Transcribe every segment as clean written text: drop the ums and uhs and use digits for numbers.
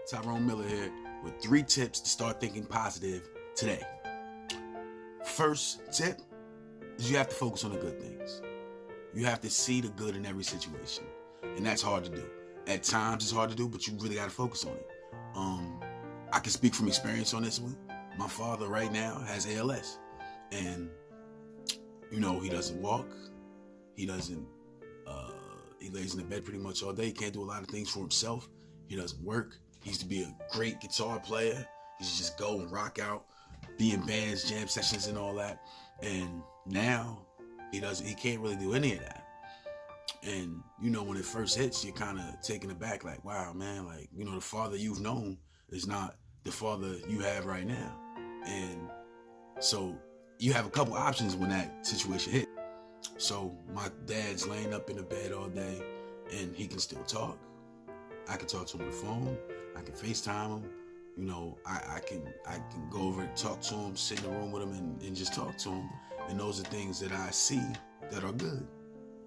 Tyrone Miller here with 3 tips to start thinking positive today. First tip is you have to focus on the good things. You have to see the good in every situation. And that's hard to do. At times it's hard to do, but you really got to focus on it. I can speak from experience on this one. My father right now has ALS. And, he doesn't walk. He doesn't, he lays in the bed pretty much all day. He can't do a lot of things for himself. He doesn't work. He used to be a great guitar player. He used to just go and rock out, be in bands, jam sessions and all that. And now he can't really do any of that. And, when it first hits, you're kind of taken aback, like, wow, man, like, the father you've known is not the father you have right now. And so you have a couple options when that situation hit. So my dad's laying up in the bed all day and he can still talk. I can talk to him on the phone. I can FaceTime him. I can go over and talk to him, sit in the room with him and just talk to him. And those are things that I see that are good.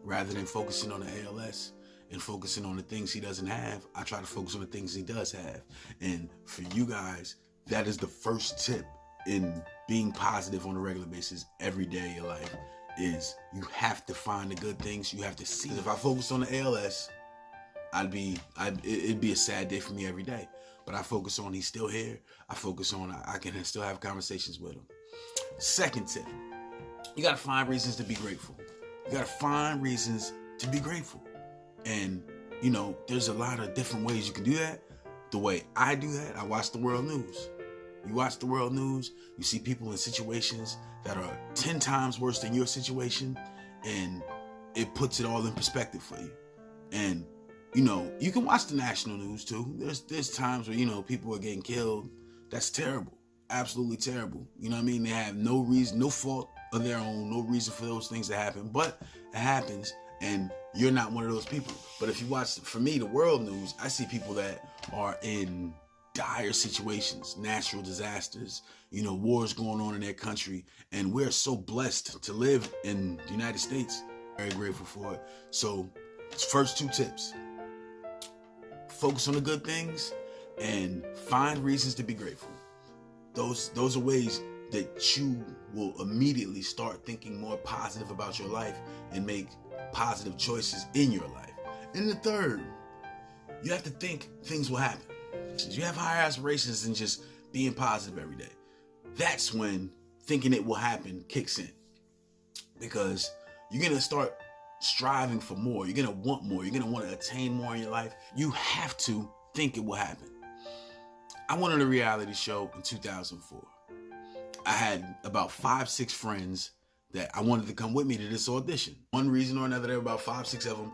Rather than focusing on the ALS and focusing on the things he doesn't have, I try to focus on the things he does have. And for you guys, that is the first tip in being positive on a regular basis every day of your life, is you have to find the good things. You have to see. If I focused on the ALS, it'd be a sad day for me every day. But I focus on he's still here. I focus on I can still have conversations with him. Second tip, you got to find reasons to be grateful. You got to find reasons to be grateful. And, there's a lot of different ways you can do that. The way I do that, I watch the world news. You watch the world news, you see people in situations that are 10 times worse than your situation, and it puts it all in perspective for you. And, you can watch the national news too. There's times where, people are getting killed. That's terrible. Absolutely terrible. You know what I mean? They have no reason, no fault of their own, no reason for those things to happen, but it happens, and you're not one of those people. But if you watch, for me, the world news, I see people that are in dire situations, natural disasters, wars going on in their country, and we're so blessed to live in the United States. Very grateful for it. So, first 2 tips. Focus on the good things and find reasons to be grateful. Those are ways that you will immediately start thinking more positive about your life and make positive choices in your life. And the third, you have to think things will happen. You have higher aspirations than just being positive every day. That's when thinking it will happen kicks in. Because you're going to start striving for more. You're going to want more. You're going to want to attain more in your life. You have to think it will happen. I went on a reality show in 2004. I had about 5-6 friends that I wanted to come with me to this audition. One reason or another, there were about 5-6 of them.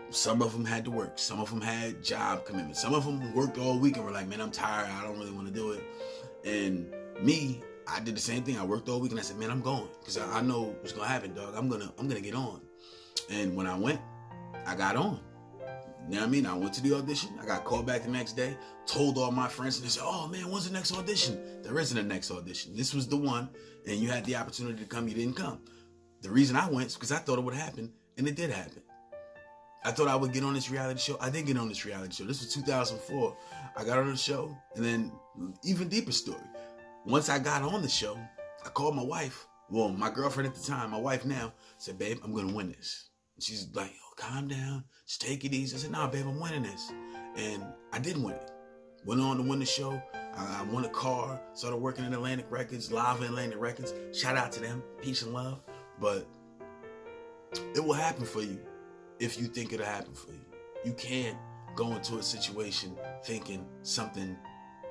Some of them had to work. Some of them had job commitments. Some of them worked all week and were like, man, I'm tired. I don't really want to do it. And me, I did the same thing. I worked all week and I said, man, I'm going. Because I know what's going to happen, dog. I'm gonna get on. And when I went, I got on. You know what I mean? I went to the audition. I got called back the next day, told all my friends, and they said, oh man, when's the next audition? There isn't a next audition. This was the one, and you had the opportunity to come, you didn't come. The reason I went is because I thought it would happen, and it did happen. I thought I would get on this reality show. I did get on this reality show. This was 2004. I got on the show, and then even deeper story. Once I got on the show, I called my wife. Well, my girlfriend at the time, my wife now, said, babe, I'm going to win this. She's like, oh, calm down, just take it easy. I said, nah, babe, I'm winning this. And I did win it. Went on to win the show. I won a car, started working at Atlantic Records, live in Atlantic Records. Shout out to them, peace and love. But it will happen for you if you think it'll happen for you. You can't go into a situation thinking something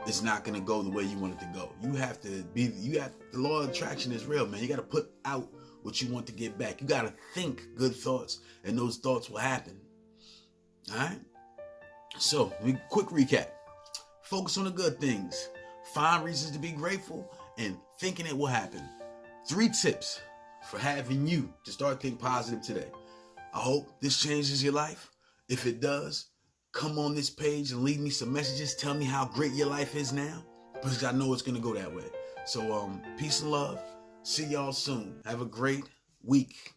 is not going to go the way you want it to go. The law of attraction is real, man. You got to put out what you want to get back. You got to think good thoughts, and those thoughts will happen. All right? So, quick recap. Focus on the good things. Find reasons to be grateful, and thinking it will happen. 3 tips for having you to start thinking positive today. I hope this changes your life. If it does, come on this page and leave me some messages. Tell me how great your life is now, because I know it's going to go that way. So, peace and love. See y'all soon. Have a great week.